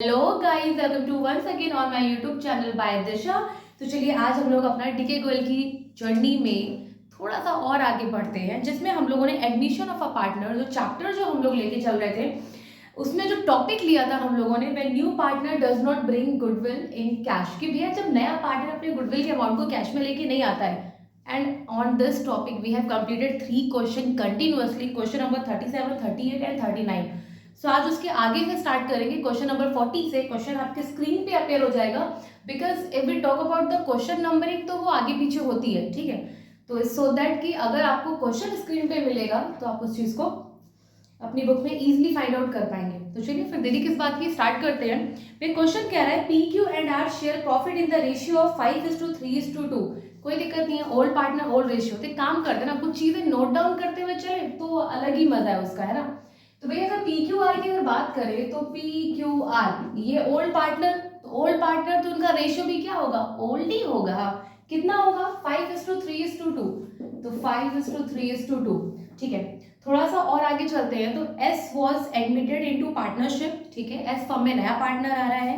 Hello guys, welcome to once again on my YouTube channel by Disha. तो चलिए आज हम लोग अपना डीके गोयल की जर्नी में थोड़ा सा और आगे बढ़ते हैं, जिसमें हम लोगों ने एडमिशन ऑफ अ पार्टनर जो चैप्टर जो हम लोग लेके चल रहे थे, उसमें जो टॉपिक लिया था हम लोगों ने, when new partner does not bring goodwill in cash, कि भैया जब नया पार्टनर अपने गुडविल के अमाउंट को कैश में लेके नहीं आता है। And on this topic we have completed 3 question continuously, question number 37, 38 and 39। So आज उसके आगे से स्टार्ट करेंगे क्वेश्चन नंबर 40 से। क्वेश्चन आपके स्क्रीन पे अपेयर हो जाएगा, because if we talk about the question numbering तो वो आगे पीछे होती है, ठीक है। तो सो दैट कि अगर आपको क्वेश्चन स्क्रीन पे मिलेगा तो आप उस चीज को अपनी बुक में इजीली फाइंड आउट कर पाएंगे। तो चलिए फिर देरी किस बात की, स्टार्ट करते हैं। वे क्वेश्चन कह रहा है P Q and R share profit in the ratio of 5:3:2। कोई दिक्कत नहीं है, ओल्ड पार्टनर ओल्ड रेशियो। तो काम करते हैं ना, कुछ चीजें नोट डाउन करते हुए चले तो अलग ही मजा है उसका, है ना। तो भैया अगर पी क्यू आर की अगर बात करें तो पी क्यू आर ये ओल्ड पार्टनर, तो ओल्ड पार्टनर तो उनका रेशियो भी क्या होगा, ओल्ड ही होगा। कितना होगा, 5:3:2। तो 5:3:2, ठीक है। थोड़ा सा और आगे चलते हैं तो S was admitted into partnership, ठीक है। एस फर्म में नया पार्टनर आ रहा है।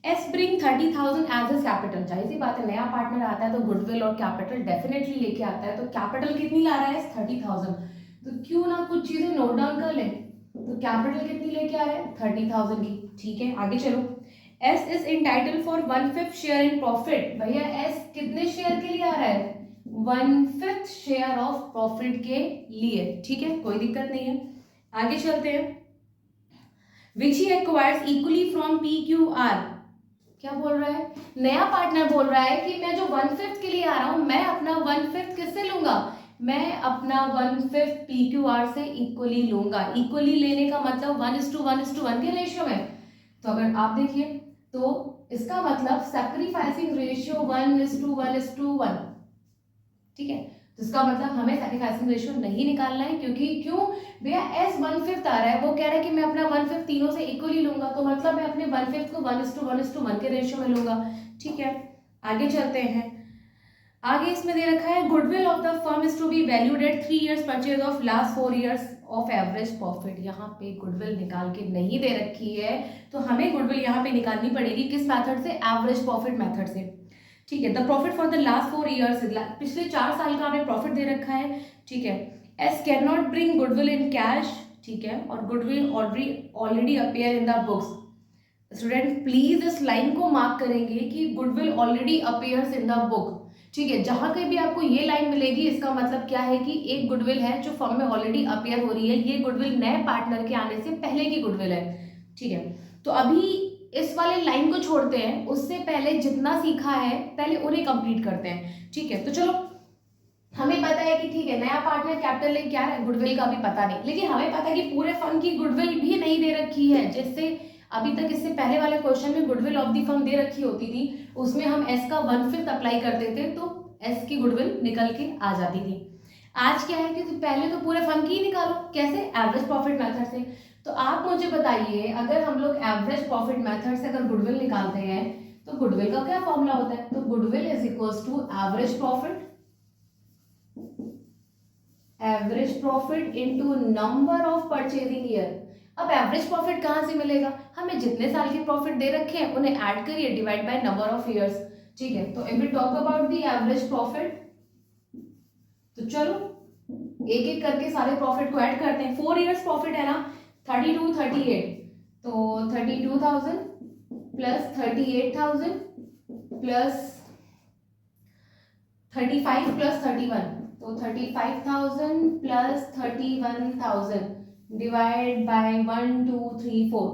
S bring 30,000 as his capital. जाहिर सी बात है, नया पार्टनर आता है तो गुडविल और कैपिटल डेफिनेटली लेके आता है। तो कैपिटल कितनी ला रहा है, 30,000। तो क्यों ना कुछ चीजें नोट डाउन कर ले। तो कैपिटल कितनी लेके आ रहा है, 30,000 की, ठीक है। आगे चलो, S is entitle for 1/5 share in profit. भैया एस कितने शेयर के लिए आ रहा है, 1/5 शेयर ऑफ प्रॉफिट के लिए, ठीक है, कोई दिक्कत नहीं है। आगे चलते हैं, which he acquires equally from P Q R. क्या बोल रहा है, नया पार्टनर बोल रहा है कि मैं जो 1/5 के लिए आ रहा हूं, मैं अपना 1/5 किससे लूंगा, मैं अपना 1/5 पी क्यू आर से इक्वली लूंगा। इक्वली लेने का मतलब 1:1:1 के रेशियो में। तो अगर आप देखिए तो इसका मतलब सैक्रिफाइसिंग रेशियो 1:1:1, ठीक है। तो इसका मतलब हमें सैक्रिफाइसिंग रेशियो नहीं निकालना है, क्योंकि क्यों भैया एस 1/5 आ रहा है, वो कह रहा है कि मैं अपना 1/5 तीनों से इक्वली लूंगा, तो मतलब मैं अपने 1/5 को 1:1:1 के रेशियो में लूंगा, ठीक है। आगे चलते हैं, आगे इसमें दे रखा है goodwill of the firm is to be valued at 3 years purchase of last 4 years of average profit. यहाँ पे गुडविल निकाल के नहीं दे रखी है, तो हमें गुडविल यहाँ पे निकालनी पड़ेगी किस मेथड से, एवरेज प्रॉफिट मेथड से, ठीक है। The profit for the last 4 years, पिछले 4 साल का हमें प्रॉफिट दे रखा है, ठीक है। S can not bring goodwill in cash, ठीक है, और goodwill already appear in the books. Student please इस लाइन को मार्क करेंगे कि goodwill already appears in the book, ठीक है। जहां कहीं भी आपको ये लाइन मिलेगी, इसका मतलब क्या है कि एक गुडविल है जो फर्म में ऑलरेडी अपेयर हो रही है। ये गुडविल नए पार्टनर के आने से पहले की गुडविल है, ठीक है। तो अभी इस वाले लाइन को छोड़ते हैं, उससे पहले जितना सीखा है पहले उन्हें कंप्लीट करते हैं, ठीक है। तो चलो, हमें पता है कि ठीक है नया पार्टनर कैपिटल ले क्या है, गुडविल का भी पता नहीं, लेकिन हमें पता है कि पूरे फर्म की गुडविल भी नहीं दे रखी है। जैसे अभी तक इससे पहले वाले क्वेश्चन में गुडविल ऑफ द फर्म दे रखी होती थी, उसमें हम एस का 1/5 अप्लाई करते थे तो एस की गुडविल निकल के आ जाती थी। आज क्या है कि तो पहले तो पूरे फर्म की ही निकालो, कैसे, एवरेज प्रॉफिट मेथड से। तो आप मुझे बताइए, अगर हम लोग एवरेज प्रॉफिट मेथड से अगर गुडविल निकालते हैं तो गुडविल का क्या फॉर्मूला होता है, तो goodwill is equals to average profit into number of purchasing year. अब एवरेज प्रॉफिट कहां से मिलेगा, हमें जितने साल के प्रॉफिट दे रखे हैं उन्हें ऐड करिए, divide by number of years, ठीक है। तो if we talk about the average profit, तो चलो एक एक करके सारे प्रॉफिट को ऐड करते हैं। 4 years प्रॉफिट है ना, 32, 38, तो 32,000 प्लस 38,000 प्लस 35 प्लस 31, तो 35,000 प्लस 31,000 डिवाइड बाय 1 2 3 4,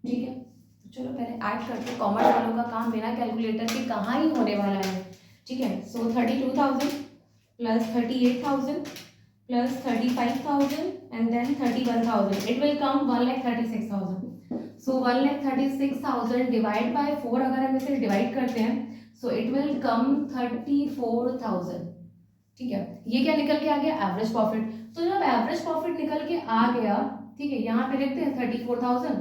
ठीक है। तो चलो पहले ऐड करते हैं, कॉमर्स वालों का काम बिना कैलकुलेटर के कहाँ ही होने वाला है, ठीक है। सो 32,000 plus 38,000 plus 35,000 and then 31,000, it will come 1,36,000। so 1,36,000 divide by 4 अगर हम इसे डिवाइड करते हैं, सो इट विल कम 34,000, ठीक है। ये क्या निकल के आ गया, एवरेज प्रॉफिट। तो जब एवरेज प्रॉफिट निकल के आ गया, ठीक है, यहाँ पे लिखते हैं 34,000,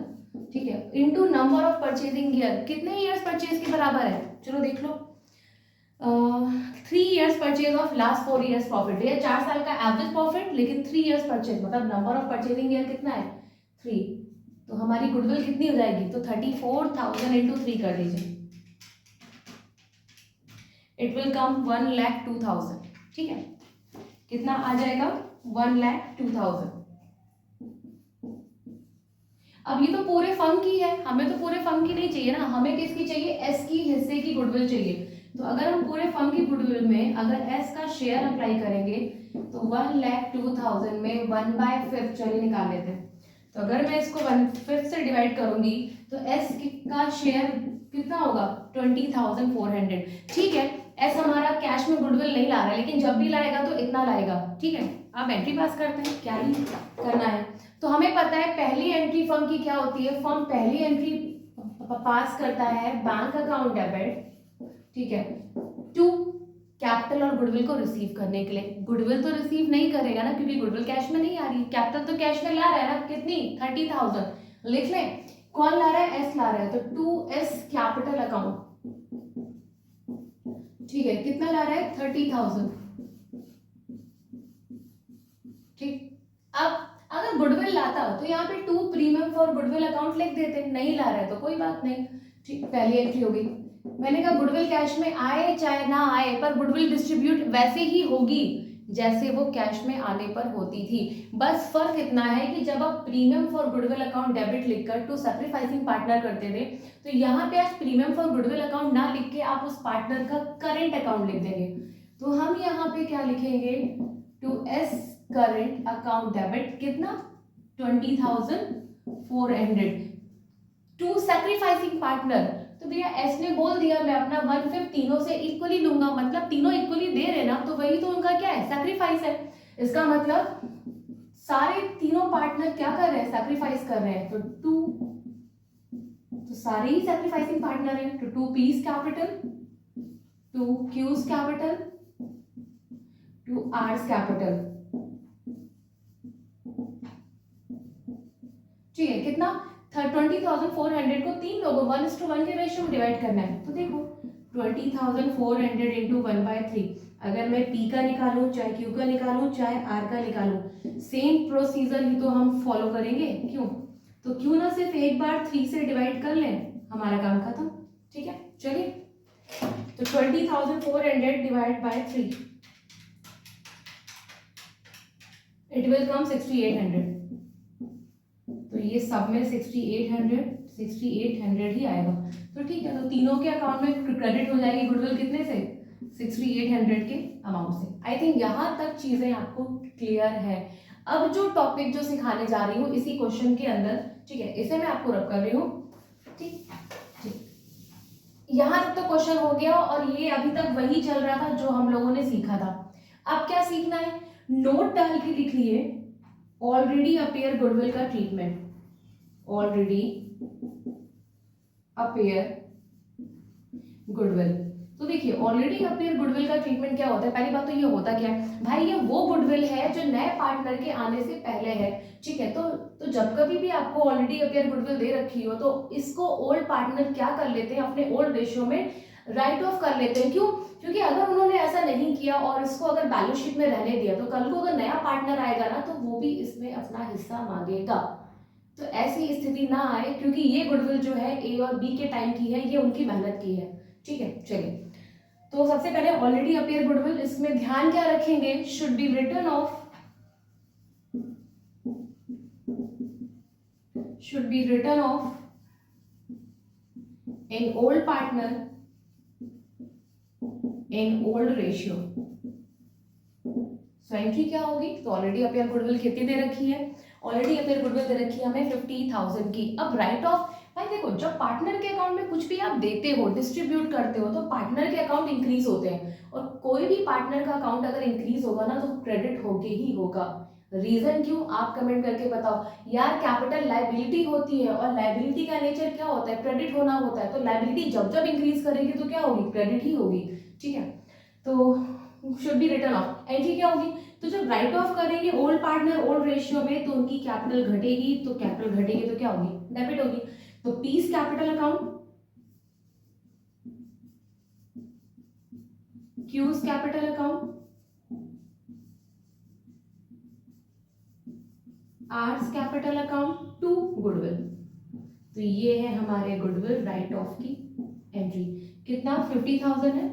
ठीक है, into number of purchasing year, कितने ईयर्स परचेज के बराबर है, चलो देख लो, 3 years purchase of last 4 years profit. ये 4 साल का एवरेज प्रॉफिट, लेकिन 3 years परचेज मतलब नंबर ऑफ परचेजिंग ईयर कितना है, 3, तो हमारी गुडविल कितनी हो जाएगी, तो 34,000 इंटू 3 कर दीजिए, इट विल कम 1,02,000। ठीक है, कितना आ जाएगा, 1,02,000। अब ये तो पूरे फर्म की है, हमें तो पूरे फर्म की नहीं चाहिए ना, हमें किसकी चाहिए, एस की हिस्से की गुडविल चाहिए। तो अगर हम पूरे फर्म की गुडविल में अगर एस का शेयर अप्लाई करेंगे तो 1,02,000 में 1/5 चलिए निकाल लेते हैं। तो अगर मैं इसको 1/5 से डिवाइड करूंगी तो एस का शेयर कितना होगा, 20,400। ठीक है, एस हमारा कैश में गुडविल नहीं ला रहा है, लेकिन जब भी लाएगा तो इतना लाएगा। ठीक है, आप एंट्री पास करते हैं, क्या ही करना है। तो हमें पता है पहली एंट्री फर्म की क्या होती है, फर्म पहली एंट्री पास करता है बैंक अकाउंट डेबिट, ठीक है, टू कैपिटल और गुडविल को रिसीव करने के लिए। गुडविल तो रिसीव नहीं करेगा ना, क्योंकि गुडविल कैश में नहीं आ रही, कैपिटल तो कैश में ला रहा है ना, कितनी, 30,000। लिख लें, कौन ला रहा है, एस ला रहा है, तो 2S कैपिटल अकाउंट, ठीक है, कितना ला रहा है, 30,000। ठीक, अब अगर गुडविल लाता तो यहाँ पे 2 प्रीमियम फॉर गुडविल अकाउंट लिख देते, नहीं ला रहा है तो कोई बात नहीं। ठीक, पहली एंट्री हो गई। मैंने कहा गुडविल कैश में आए चाहे ना आए, पर गुडविल डिस्ट्रीब्यूट वैसे ही होगी जैसे वो कैश में आने पर होती थी। बस फर्क इतना है कि जब आप premium for goodwill account debit लिखकर टू सैक्रिफाइसिंग पार्टनर करते थे, तो यहाँ पे आज प्रीमियम फॉर गुडविल अकाउंट ना लिख के आप उस पार्टनर का करेंट अकाउंट लिख देंगे। तो हम यहाँ पे क्या लिखेंगे, to S current account debit, कितना, 20,400 टू सैक्रिफाइसिंग पार्टनर। तो भैया एस ने बोल दिया मैं अपना 1/5 तीनों से इक्वली लूंगा, मतलब तीनों इक्वली दे रहे ना, तो वही तो उनका क्या है, सैक्रिफाइस है। इसका मतलब सारे तीनों पार्टनर क्या कर रहे हैं, सैक्रिफाइस कर रहे हैं। तो सारे ही सैक्रिफाइसिंग पार्टनर हैं। तो 2 P's capital, 2 Q's capital, 2 R's capital. ठीक है, कितना, 20,400 को 3 लोगों 1:1 के रेशियो में डिवाइड करना है। तो देखो 20,400 इंटू 1/3, अगर मैं P का निकालूं, चाहे Q का निकालूं, चाहे R का निकालूं, सेम प्रोसीजर ही तो हम फॉलो करेंगे। क्यों, तो क्यों ना सिर्फ एक बार 3 से डिवाइड कर लें, हमारा काम खत्म। ठीक है, चलिए, तो 20,400 divide by 3, it will come 6,800। तो ये सब में 6,800 ही आएगा। तो ठीक है, तो तीनों के अकाउंट में क्रेडिट हो जाएगी गुडविल, कितने से, 6,800 के अमाउंट से। आई थिंक यहाँ तक चीजें आपको क्लियर है। अब जो टॉपिक जो सिखाने जा रही हूँ इसी क्वेश्चन के अंदर, ठीक है, इसे मैं आपको रब कर रही हूँ। ठीक, यहाँ तक तो क्वेश्चन हो गया, और ये अभी तक वही चल रहा था जो हम लोगों ने सीखा था। अब क्या सीखना है, नोट डाल के लिख लिए, ऑलरेडी अपेयर गुडविल का ट्रीटमेंट, ऑलरेडी अपेयर गुडविल। तो देखिए ऑलरेडी अपेयर गुडविल का ट्रीटमेंट क्या होता है, पहली बात तो ये होता क्या है भाई, ये वो गुडविल है जो नए पार्टनर के आने से पहले है। ठीक है, तो जब कभी भी आपको ऑलरेडी अपेयर गुडविल दे रखी हो, तो इसको ओल्ड पार्टनर क्या कर लेते हैं, अपने ओल्ड रेशियो में राइट ऑफ कर लेते हैं। क्यों, क्योंकि अगर उन्होंने ऐसा नहीं किया और इसको अगर बैलेंस शीट में रहने दिया, तो कल को अगर नया पार्टनर आएगा ना, तो वो भी इसमें अपना हिस्सा मांगेगा। तो ऐसी स्थिति ना आए, क्योंकि ये गुडविल जो है ए और बी के टाइम की है, ये उनकी मेहनत की है। ठीक है, चलिए, तो सबसे पहले ऑलरेडी अपेयर गुडविल, इसमें ध्यान क्या रखेंगे, should be written of, should be written off in old partner in old ratio। So entry क्या होगी, तो ऑलरेडी अपेयर गुडविल कितनी दे रखी है, ऑलरेडी अपेयर गुडविल दे रखी है हमें 50,000 की। अब राइट ऑफ, भाई देखो जब पार्टनर के अकाउंट में कुछ भी आप देते हो, डिस्ट्रीब्यूट करते हो, तो पार्टनर के अकाउंट इंक्रीज होते हैं, और कोई भी पार्टनर का अकाउंट अगर इंक्रीज होगा ना, तो क्रेडिट होके ही होगा। रीजन क्यों, आप कमेंट करके बताओ यार। कैपिटल लायबिलिटी होती है, और लायबिलिटी का नेचर क्या होता है, क्रेडिट होना होता है। तो लायबिलिटी जब जब इंक्रीज करेगी तो क्या होगी, क्रेडिट ही होगी। ठीक है, तो should be written of, entry क्या होगी, तो जब राइट ऑफ करेंगे ओल्ड पार्टनर ओल्ड रेशियो में, तो उनकी कैपिटल घटेगी, तो कैपिटल घटेगी तो क्या होगी, डेबिट होगी। तो P's capital account, Q's capital account, R's capital account to goodwill. तो ये है हमारे गुडविल राइट ऑफ की एंट्री। कितना 50,000 है,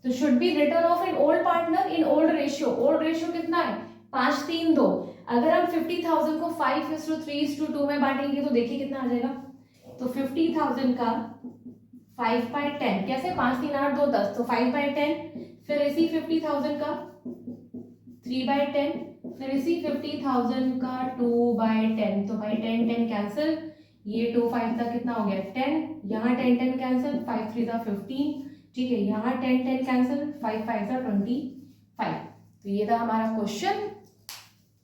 तो should be written off in old partner in old ratio. Old ratio कितना है 5:3:2। अगर हम 50,000 को 5:3:2 में बांटेंगे तो देखिए कितना आ जाएगा। तो 50,000 का 5/10 कैसे 5, 3, 8, 2, 10 तो 5/10। फिर इसी 50,000 का 3/10, फिर इसी 50,000 का 2/10। तो भाई 10 कैंसिल, ये 2 5 का कितना हो गया 10, यहाँ 10 कैंसिल, 5 3 15, ठीक है, यहाँ 10 कैंसिल, 5 5 25। तो ये था हमारा क्वेश्चन,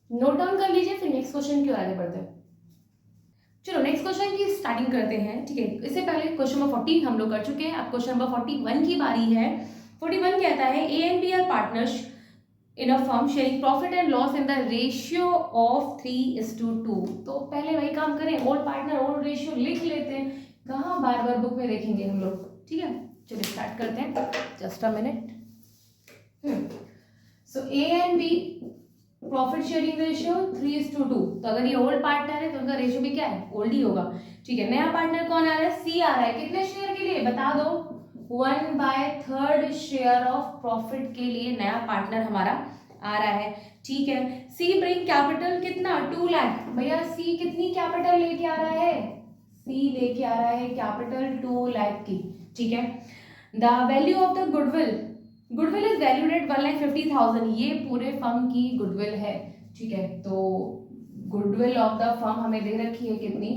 नोट डाउन कर लीजिए, फिर नेक्स्ट क्वेश्चन की ओर आगे बढ़ते हैं। चलो नेक्स्ट क्वेश्चन की स्टार्टिंग करते हैं, ठीक है। इससे पहले क्वेश्चन नंबर 40 हम लोग कर चुके हैं, अब क्वेश्चन नंबर 41 की बारी है। 41 कहता है A and B are partners in a firm sharing profit and loss in the ratio of 3:2। तो पहले वही काम करें, ओल्ड पार्टनर ओल्ड रेशियो लिख लेते हैं, कहाँ बार बार बुक में देखेंगे हम लोग, ठीक है। चलिए स्टार्ट करते हैं, just a minute. So A and B profit sharing ratio 3:2। तो अगर ये ओल्ड पार्टनर है तो उनका रेशियो भी क्या है ओल्ड ही होगा, ठीक है। नया पार्टनर कौन आ रहा है, सी आ रहा है, कितने शेयर के लिए बता दो, 1/3 शेयर ऑफ प्रॉफिट के लिए नया पार्टनर हमारा आ रहा है, ठीक है। सी ब्रिंग कैपिटल कितना 2 लाख, भैया सी कितनी कैपिटल लेके आ रहा है, सी लेके आ रहा है कैपिटल 2 लाख की, ठीक है। The value of the goodwill, goodwill is valued at 1,50,000, ये पूरे फर्म की गुडविल है, ठीक है। तो गुडविल ऑफ द फर्म हमें दे रखी है कितनी,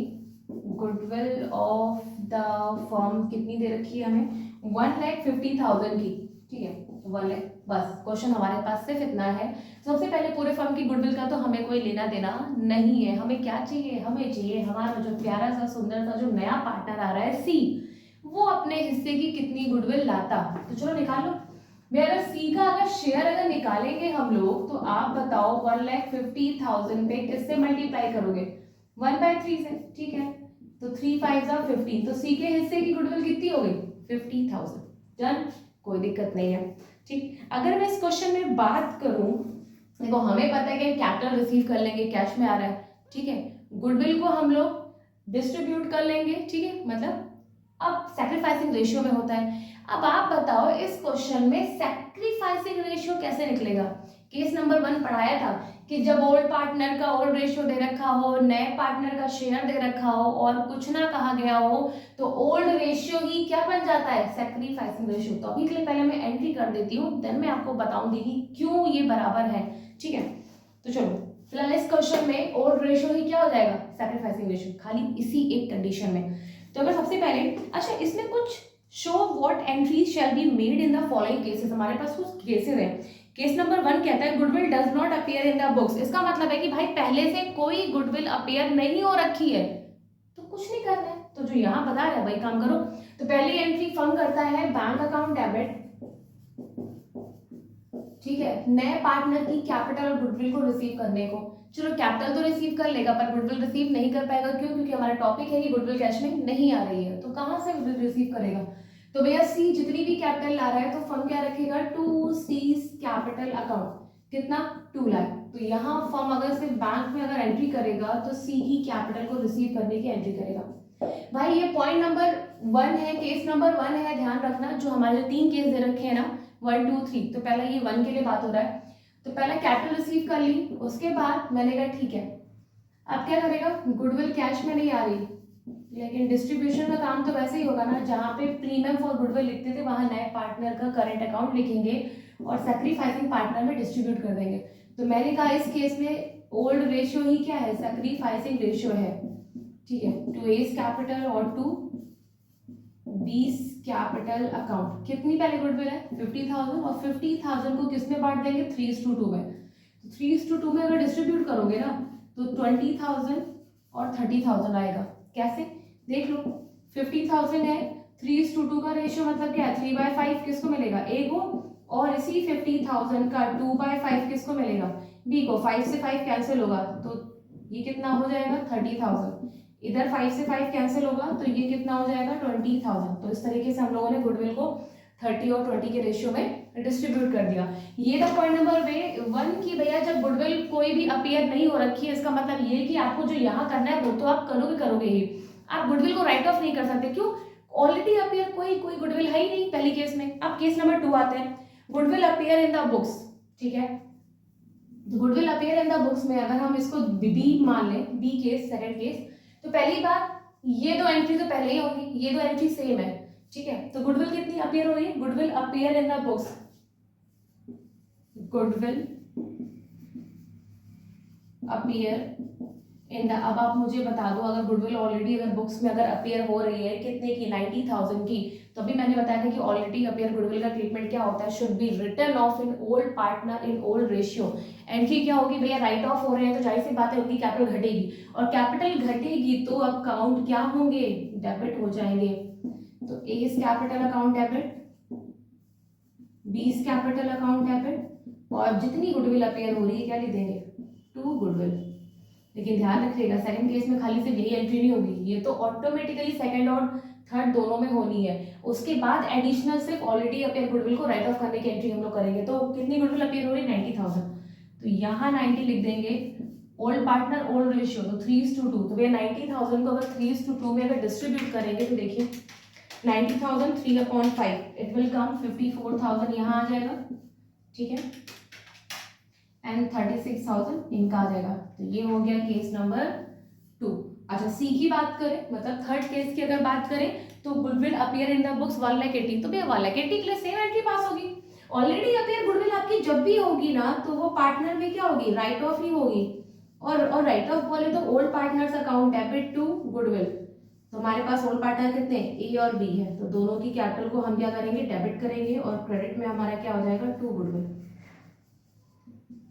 गुडविल ऑफ द फर्म कितनी दे रखी है हमें 1,50,000 की, ठीक है। 1 लाख, बस क्वेश्चन हमारे पास सिर्फ इतना है। सबसे पहले पूरे फर्म की गुडविल का तो हमें कोई लेना देना नहीं है, हमें क्या चाहिए, हमें चाहिए हमारा जो प्यारा सा सुंदर सा जो नया पार्टनर आ रहा है सी, वो अपने हिस्से की कितनी गुडविल लाता। तो चलो निकालो, मैं अगर सी का अगर शेयर अगर निकालेंगे हम लोग, तो आप बताओ 1,50,000 पे किससे मल्टीप्लाई करोगे 1/3 से, ठीक है। तो 3 5 15, तो सी के हिस्से की गुडविल कितनी हो गई 50,000, डन, कोई दिक्कत नहीं है, ठीक। अगर मैं इस क्वेश्चन में बात करूं, देखो हमें पता है कि कैपिटल रिसीव कर लेंगे, कैश में आ रहा है, ठीक है। गुडविल को हम लोग डिस्ट्रीब्यूट कर लेंगे, ठीक है, मतलब अब सैक्रिफाइसिंग रेशियो में होता है। अब आप बताओ इस क्वेश्चन में सैक्रिफाइसिंग रेशियो कैसे निकलेगा। केस नंबर 1 पढ़ाया था कि जब ओल्ड पार्टनर का ओल्ड रेशियो दे रखा हो, नए पार्टनर का शेयर दे रखा हो और कुछ ना कहा गया हो, तो ओल्ड रेशियो ही क्या बन जाता है सैक्रिफाइसिंग रेशियो। तो अभी के लिए पहले मैं एंट्री कर देती हूँ, देन मैं आपको बताऊंगी कि क्यों ये बराबर है, ठीक है। तो चलो फिलहाल इस क्वेश्चन में ओल्ड रेशियो ही क्या हो जाएगा सैक्रिफाइसिंग रेशियो, खाली इसी एक कंडीशन में। तो अगर सबसे पहले, अच्छा इसमें कुछ show what entries shall be made in the following cases, हमारे पास कुछ केसेस हैं। केस नंबर 1 कहता है goodwill does not appear in the books. इसका मतलब है कि भाई पहले से कोई गुडविल अपीयर नहीं हो रखी है, तो कुछ नहीं करना है। तो जो यहाँ बता रहा है भाई काम करो। तो पहली एंट्री फर्म करता है बैंक अकाउंट डेबिट, ठीक है, नए पार्टनर की कैपिटल और गुडविल को रिसीव करने को। चलो कैपिटल तो रिसीव कर लेगा पर गुडविल रिसीव नहीं कर पाएगा, क्यों, क्योंकि हमारा टॉपिक है कि गुडविल कैश में नहीं आ रही है, तो कहां से गुडविल रिसीव करेगा। तो भैया सी जितनी भी कैपिटल ला रहा है तो फर्म क्या रखेगा टू सीज कैपिटल अकाउंट, कितना 2 लाख। तो यहाँ फर्म अगर सिर्फ बैंक में अगर एंट्री करेगा तो सी ही कैपिटल को रिसीव करने की एंट्री करेगा। भाई ये पॉइंट नंबर 1 है, केस नंबर 1 है, ध्यान रखना। जो हमारे 3 केस दे रखे हैं ना 1 2 3, तो पहला ये 1 के लिए बात हो रहा है। तो पहला कैपिटल रिसीव कर ली, उसके बाद मैंने कहा ठीक है, अब क्या करेगा, गुडविल कैश में नहीं आ रही, लेकिन डिस्ट्रीब्यूशन का काम तो वैसे ही होगा ना, जहाँ पे प्रीमियम फॉर गुडविल लिखते थे वहां नए पार्टनर का करंट अकाउंट लिखेंगे और सैक्रिफाइसिंग पार्टनर में डिस्ट्रीब्यूट कर देंगे। तो मैंने कहा इस केस में ओल्ड रेशियो ही क्या है सैक्रिफाइसिंग रेशियो है, ठीक है, टू एज कैपिटल और टू बीस कैपिटल अकाउंट। कितनी पहले गुडविल है 50,000 और 50,000 को किसमें बांट देंगे 3:2 में। तो 3:2 में अगर डिस्ट्रीब्यूट करोगे ना तो 20,000 और 30,000 आएगा। कैसे देख लो, 50,000 है, 3:2 का रेशियो मतलब क्या है 3/5 किसको मिलेगा ए को, और इसी 50,000 का 2/5 किसको मिलेगा बी को। 5 से 5 कैंसिल होगा तो ये कितना हो जाएगा 30,000, इधर 5 से 5 कैंसिल होगा तो ये कितना हो जाएगा 20,000। तो इस तरीके से हम लोगों ने गुडविल को 30 और 20 के रेशियो में डिस्ट्रीब्यूट कर दिया। ये था पॉइंट नंबर 1 की भैया जब गुडविल कोई भी अपीयर नहीं हो रखी है, इसका मतलब ये कि आपको जो यहाँ करना है वो तो आप करोगे ही, आप गुडविल को राइट ऑफ नहीं कर सकते, क्यों? ऑलरेडी अपियर कोई गुडविल है ही नहीं पहली केस में। अब केस नंबर 2 आते हैं, goodwill appear in the books, ठीक है। Goodwill appear in the books में अगर हम इसको बी मान लें, बी केस, सेकंड केस, तो पहली बात ये दो एंट्री तो पहले ही होंगी, ये दो एंट्री सेम है, ठीक है। तो गुडविल कितनी अपियर हो रही है? Goodwill appear in the books, goodwill appear in the, अब आप मुझे बता दो अगर गुडविल ऑलरेडी अगर बुक्स में अगर अपियर हो रही है कितने की, 90,000 की, तो अभी मैंने बताया था कि ऑलरेडी अपियर गुडविल का ट्रीटमेंट क्या होता है, should be written off in old partner in old ratio. Entry क्या होगी भैया? राइट ऑफ हो रहे हैं तो जाहिर सी बात है उनकी कैपिटल घटेगी, और कैपिटल घटेगी तो अकाउंट क्या होंगे? डेबिट हो जाएंगे। तो A is capital account debit, B is capital account debit, और जितनी गुडविल अपियर हो रही है क्या लिख देंगे? To goodwill. लेकिन ध्यान रखिएगा सेकंड केस में खाली सिर्फ यही एंट्री नहीं होगी, ये तो ऑटोमेटिकली सेकंड और थर्ड दोनों में होनी है। उसके बाद एडिशनल सिर्फ ऑलरेडी अपियर गुडविल को राइट ऑफ करने की एंट्री हम लोग करेंगे। तो कितनी गुडविल अपियर हो रही है? 90,000। तो यहाँ 90 लिख देंगे, ओल्ड पार्टनर ओल्ड रेशियो, तो 3:2। तो भैया 90,000 को अगर 3:2 में अगर डिस्ट्रीब्यूट करेंगे तो देखिए 90,000 3/5, इट विल कम 54,000 यहाँ आ जाएगा, ठीक है, एंड 36,000 इनका आ जाएगा। तो ये हो गया केस नंबर 2। अच्छा, सी की बात करें, मतलब थर्ड केस की अगर बात करें, तो goodwill appear in the books 1,80,000, तो भैया 1,80,000 के लिए सेम एंट्री पास होगी। ऑलरेडी अपियर गुडविल आपकी जब भी होगी ना, तो वो पार्टनर में क्या होगी? राइट ऑफ ही होगी। और राइट ऑफ बोले तो old partners account debit to goodwill. तो हमारे पास ओल्ड पार्टनर कितने? ए और बी है, तो दोनों की कैपिटल को हम क्या करेंगे? डेबिट करेंगे, और क्रेडिट में हमारा क्या हो जाएगा? टू गुडविल,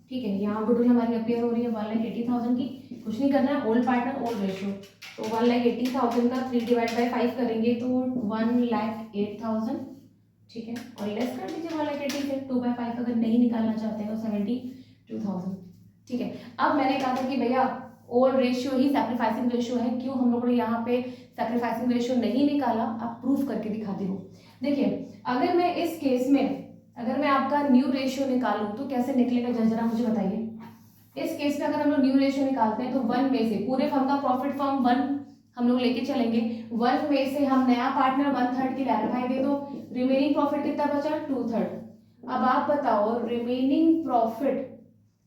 ठीक है। यहाँ गुडविल हमारी अपियर हो रही है 1,80,000 की, कुछ नहीं करना है, ओल्ड पार्टनर ओल्ड रेशियो। तो 1,80,000 का 3/5 करेंगे तो 1,08,000, ठीक है, और लेस कर दीजिए 1,80,000 से 2/5 अगर नहीं निकालना चाहते हैं तो 72,000, ठीक है। अब मैंने कहा था कि भैया ओल्ड रेशियो ही सैक्रिफाइसिंग रेशियो है, क्यों हम लोगों ने यहाँ पे सैक्रिफाइसिंग रेशियो नहीं निकाला? अब प्रूफ करके दिखाती हूँ। देखिए, अगर मैं इस केस में अगर मैं आपका न्यू रेशियो निकालूं तो कैसे निकलेगा जरा मुझे बताइए। इस केस में अगर हम लोग न्यू रेशियो निकालते हैं तो 1 में से पूरे फर्म का प्रॉफिट फर्म 1 हम लोग लेके चलेंगे, 1 में से हम नया पार्टनर 1/3 की लैरिफाई दे दो, रिमेनिंग प्रॉफिट कितना बचा? 2/3। अब आप बताओ रिमेनिंग प्रॉफिट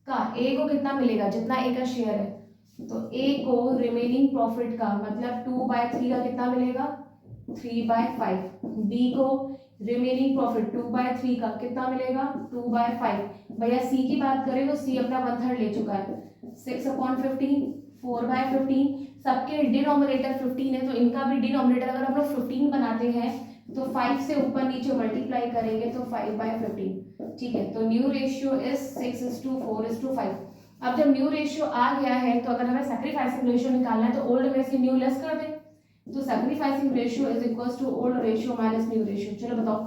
का ए को कितना मिलेगा? जितना ए का शेयर है, तो ए को रिमेनिंग प्रॉफिट का मतलब 2/3 का कितना मिलेगा? 3/5। बी को रिमेनिंग प्रॉफिट 2/3 का कितना मिलेगा? 2/5। भैया सी की बात करें तो सी अपना 1/3 ले चुका है, 6/15, 4/15, सबके डिनोमिनेटर 15 है, तो इनका भी डिनोमिनेटर अगर हम लोग 15 बनाते हैं तो 5 से ऊपर नीचे मल्टीप्लाई करेंगे तो 5/15, ठीक है। तो न्यू रेशियो इज 6:4:5। अब जब न्यू रेशियो आ गया है तो अगर हमें सैक्रिफाइसिंग रेशियो निकालना है तो ओल्ड में से न्यू लेस कर दें, तो sacrificing ratio is equals to old ratio minus new ratio. चलो बताओ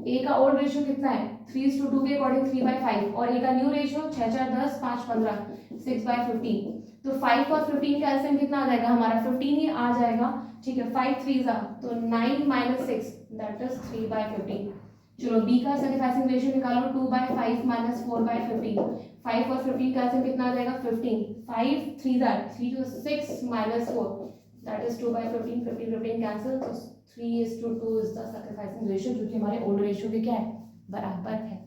ए का ओल्ड रेशियो कितना है? 3:2 के अकॉर्डिंग 3/5, और ए का न्यू रेशियो 6×4=10, 5×15, 6/15। तो 5 और 15 का एलसीएम कितना आ जाएगा? हमारा 15 ही आ जाएगा, ठीक है। 5 3 तो 9 - 6 दैट इज 3/15। चलो बी का सैक्रिफाइसिंग रेशियो निकालो, 2/5 - 4/15, 5 और 15 का एलसीएम कितना आ जाएगा? 15, 5 3 3 तो 6 - 4 that is 2/15, 15 cancel, तो 3:2 is the sacrificing ratio, जो कि हमारे ओल्ड रेशियो के क्या है? बराबर है,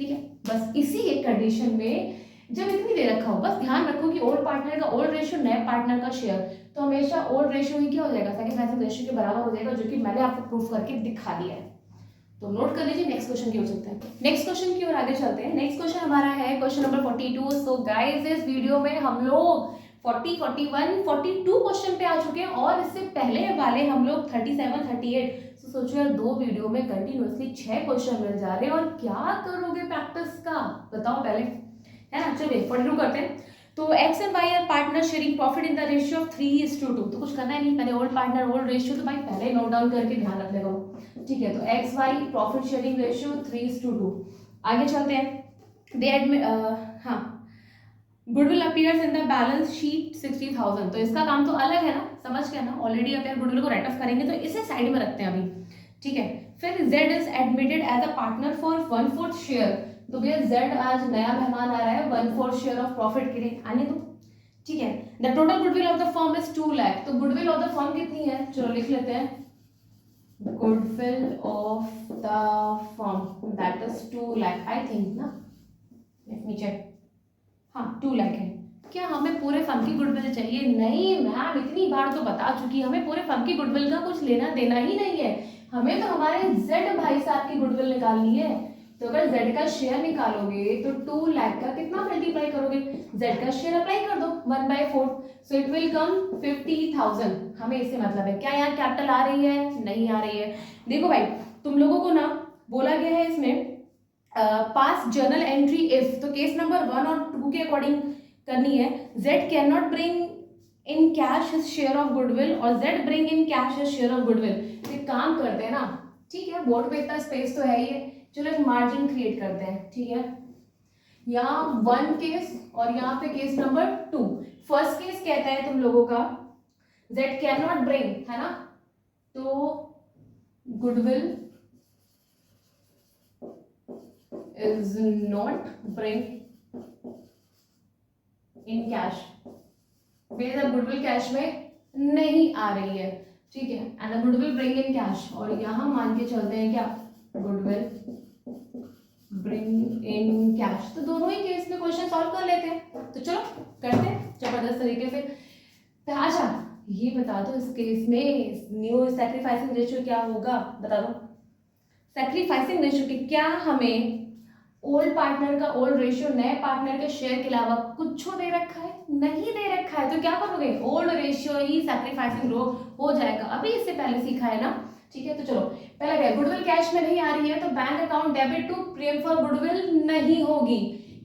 ठीक है। बस इसी एक कंडीशन में जब इतनी दे रखा हो, बस ध्यान रखो कि ओल्ड पार्टनर का ओल्ड रेशियो नए पार्टनर का शेयर, तो हमेशा ओल्ड रेशियो ही क्या हो जाएगा? सैक्रिफाइसिंग रेशियो के बराबर हो जाएगा, जो कि मैंने आपको प्रूफ करके दिखा दिया है। तो नोट कर लीजिए, नेक्स्ट क्वेश्चन की हो सकता है। नेक्स्ट क्वेश्चन की ओर आगे चलते हैं। नेक्स्ट क्वेश्चन हमारा है क्वेश्चन नंबर 42। सो गाइस, इस वीडियो में हम लोग 40, 41, 42 क्वेश्चन पे आ चुके हैं, और इससे पहले वाले हम लोग 37, 38। तो सोचो यार, 2 वीडियो में कंटिन्यूअसली 6 क्वेश्चन मिल जा रहे हैं, और क्या करोगे प्रैक्टिस का? बताओ पहले, है ना। चलिए 42 करते हैं। तो X and Y are partner sharing profit in the ratio of 3:2। तो कुछ करना है नहीं, पहले ओल्ड पार्टनर ओल्ड रेशियो तो भाई पहले नोट डाउन करके ध्यान रख लेगा, ठीक है। तो X Y profit sharing ratio 3:2। आगे चलते हैं। दे एडमिट, हाँ, goodwill appears in the balance sheet 60,000। तो इसका काम तो अलग है ना, समझ गया ना। ऑलरेडी अपीयर गुडविल को राइट ऑफ करेंगे, तो इसे साइड में रखते हैं अभी, ठीक है। फिर Z is admitted as a partner for 1/4 share. तो भैया जेड आज नया मेहमान आ रहा है 1/4 शेयर ऑफ प्रॉफिट के लिए, आने दो, ठीक है। The total goodwill of the firm is 2 lakh. तो गुडविल ऑफ द फर्म कितनी है, चलो लिख लेते हैं, goodwill of the firm that is 2 lakh I think ना, लेट मी चेक, हाँ 2 लाख है। क्या हमें पूरे फर्म की गुडविल चाहिए? नहीं मैम, इतनी बार तो बता चुकी, हमें पूरे फर्म की गुडविल का कुछ लेना देना ही नहीं है, हमें तो हमारे जेड भाई साहब की गुडविल निकालनी है। तो अगर जेड का शेयर निकालोगे तो 2 लाख का कितना मल्टीप्लाई करोगे, जेड का शेयर अप्लाई कर दो 1/4, सो इट विल कम 50,000। हमें इससे मतलब है, क्या यहाँ कैपिटल आ रही है? नहीं आ रही है। देखो भाई, तुम लोगों को ना बोला गया है इसमें पास जर्नल एंट्री इफ, तो केस नंबर 1 और 2 के अकॉर्डिंग करनी है। Z can not bring in cash his share of goodwill और Z bring in cash his share of goodwill. एक काम करते हैं ना, ठीक है, बोर्ड पे इतना स्पेस तो है ही है, चलो एक मार्जिन क्रिएट करते हैं, ठीक है। यहाँ 1 केस और यहाँ पे केस नंबर 2। फर्स्ट केस कहता है तुम लोगों का जेड कैन नॉट ब्रिंग, है ना, तो goodwill is not bring in cash, फिर गुडविल कैश में नहीं आ रही है, ठीक है, and goodwill bring in cash, और यहां मान के चलते हैं क्या, गुडविल ब्रिंग इन कैश। तो दोनों ही केस में क्वेश्चन सॉल्व कर लेते हैं, तो चलो करते हैं जबरदस्त तरीके से। तो अच्छा ये बता दो, इस केस में न्यू सैक्रिफाइसिंग रेशियो क्या होगा, बता दो। सैक्रिफाइसिंग रेशियो के क्या हमें ओल्ड पार्टनर का ओल्ड रेशियो नए पार्टनर के शेयर के अलावा कुछ दे रखा है? नहीं दे रखा है, तो क्या करोगे, ओल्ड रेशियो ही सैक्रिफाइसिंग रो हो जाएगा। अभी इससे पहले सीखा है ना, ठीक है। तो चलो पहला क्या, गुडविल कैश में नहीं आ रही है तो bank account debit to premium for goodwill नहीं होगी।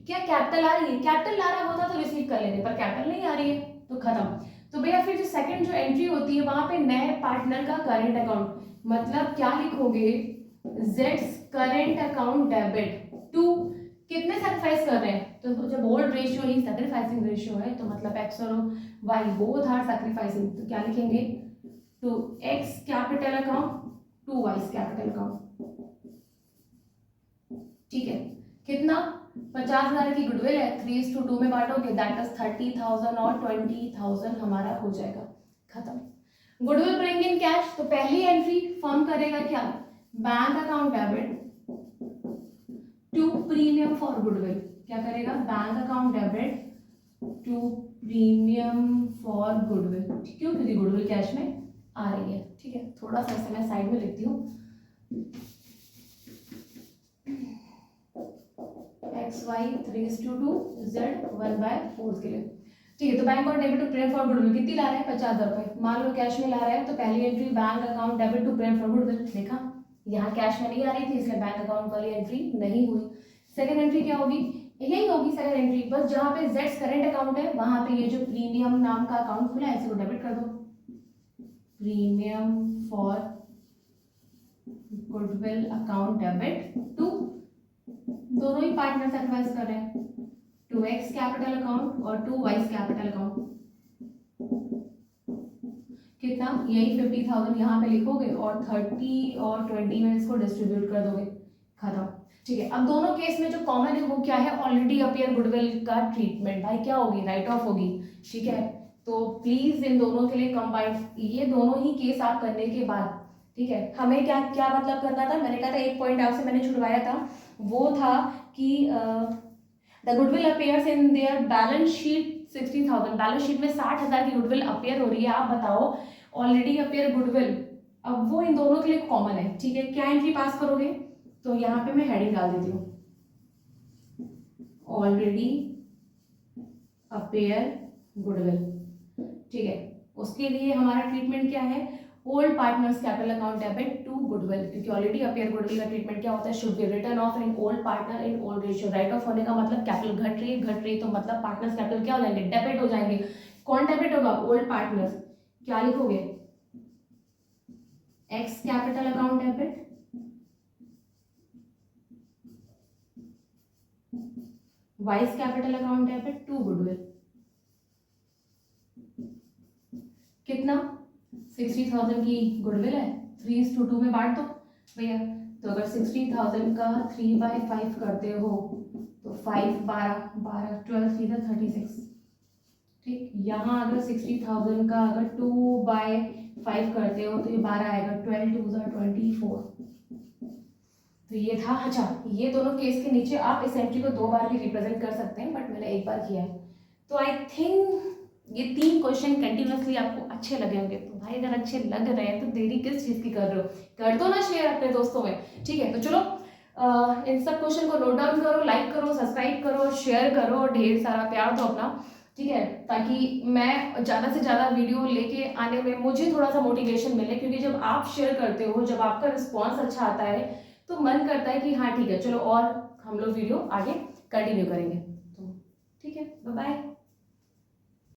क्या कैपिटल आ रही है? कैपिटल ला रहा होता तो रिसीव कर लेते, पर कैपिटल नहीं आ रही है तो खत्म। तो भैया फिर जो सेकंड जो एंट्री होती है वहां पे नए पार्टनर का करेंट अकाउंट, मतलब क्या लिखोगे, जेड्स करेंट अकाउंट डेबिट टू कितने सैक्रिफाइस कर रहे हैं, तो जब ओल्ड रेशियो ही सैक्रिफाइसिंग रेशियो है तो मतलब एक्स और वाई बोथ आर सैक्रिफाइसिंग, तो क्या लिखेंगे, to X capital account to Y capital account, ठीक है। कितना, 50,000 की गुडविल है, 3:2 में बांटोगे दैट इज 30,000 और 20,000 हमारा हो जाएगा, खत्म। गुडविल ब्रिंग इन कैश, तो पहली एंट्री फर्म करेगा क्या, bank account debit to premium for goodwill, क्या करेगा, bank account debit to premium for goodwill, क्यों, क्योंकि गुडविल कैश में आ रही है, ठीक है। थोड़ा सा इसे मैं साइड में लिखती हूँ, XY 3:2 Z 1/4 के लिए, ठीक है। तो bank account debit to premium for goodwill कितनी ला रहा है, 50,000 रुपए, मान लो कैश में ला रहा है, तो पहली entry bank account debit to premium for goodwill, देखा यहाँ कैश में नहीं आ रही थी इसलिए बैंक अकाउंट वाली एंट्री नहीं हुई। सेकंड एंट्री क्या होगी, यही होगी सेकंड एंट्री, बस जहां पे जेड्स करेंट अकाउंट है वहां पे ये जो प्रीमियम नाम का अकाउंट खुला है इसे को डेबिट कर दो, premium for goodwill account debit to, दोनों ही पार्टनर सैक्रिफाइस कर रहे हैं, टू एक्स कैपिटल अकाउंट और टू वाई कैपिटल अकाउंट, कितना, यही 50,000 यहाँ पे लिखोगे और 30 और 20 में इसको डिस्ट्रीब्यूट कर दोगे, खत्म, ठीक है। अब दोनों केस में जो कॉमन है वो क्या है, ऑलरेडी अपियर गुडविल का ट्रीटमेंट, भाई क्या होगी, राइट ऑफ होगी, ठीक है। तो प्लीज इन दोनों के लिए कंबाइंड, ये दोनों ही केस आप करने के बाद, ठीक है, हमें क्या क्या मतलब करना था, मैंने कहा था एक पॉइंट आपसे मैंने छुड़वाया था, वो था कि the goodwill appears in their balance sheet 60,000, balance sheet में 60,000 की गुडविल अपेयर हो रही है, आप बताओ ऑलरेडी अपेयर गुडविल, अब वो इन दोनों के लिए कॉमन है, ठीक है। क्या एंट्री पास करोगे, तो यहाँ पे मैं हेडिंग डाल देती हूँ, ऑलरेडी अपेयर गुडविल, ठीक है। उसके लिए हमारा ट्रीटमेंट क्या है, old partners capital account debit to goodwill, क्योंकि ऑलरेडी अपेयर गुडविल का ट्रीटमेंट क्या होता है, should be written off in old partner in old ratio, write off होने का मतलब कैपिटल घट रही तो मतलब पार्टनर्स कैपिटल क्या हो जाएंगे, डेबिट हो जाएंगे। कौन डेबिट होगा, ओल्ड पार्टनर्स, क्या लिखोगे, X capital account debit Y's capital account debit to goodwill, कितना, 60,000 की गुडविल है, 3:2 में बांट दो भैया, तो अगर 60,000 का 3/5 करते हो तो 5 12 12 12 3 36, ठीक, यहाँ अगर 60,000 का अगर 2/5 करते हो तो ये 12 आएगा, 12 2 24। तो ये था। अच्छा, ये दोनों केस के नीचे आप इस एंट्री को 2 बार भी रिप्रेजेंट कर सकते हैं, बट मैंने 1 बार किया है। तो आई थिंक ये 3 क्वेश्चन कंटिन्यूसली आपको अच्छे लगे होंगे। तो भाई अगर अच्छे लग रहे हैं तो देरी किस चीज़ की कर रहे हो, कर दो ना शेयर अपने दोस्तों में। ठीक है, तो चलो इन सब क्वेश्चन को नोट डाउन करो, लाइक करो, सब्सक्राइब करो, शेयर करो, ढेर सारा प्यार दो अपना। ठीक है, ताकि मैं ज़्यादा से ज़्यादा वीडियो लेके आने में मुझे थोड़ा सा मोटिवेशन मिले, क्योंकि जब आप शेयर करते हो, जब आपका रिस्पॉन्स अच्छा आता है तो मन करता है कि हाँ ठीक है चलो और हम लोग वीडियो आगे कंटिन्यू करेंगे। तो ठीक है, बाय बाय।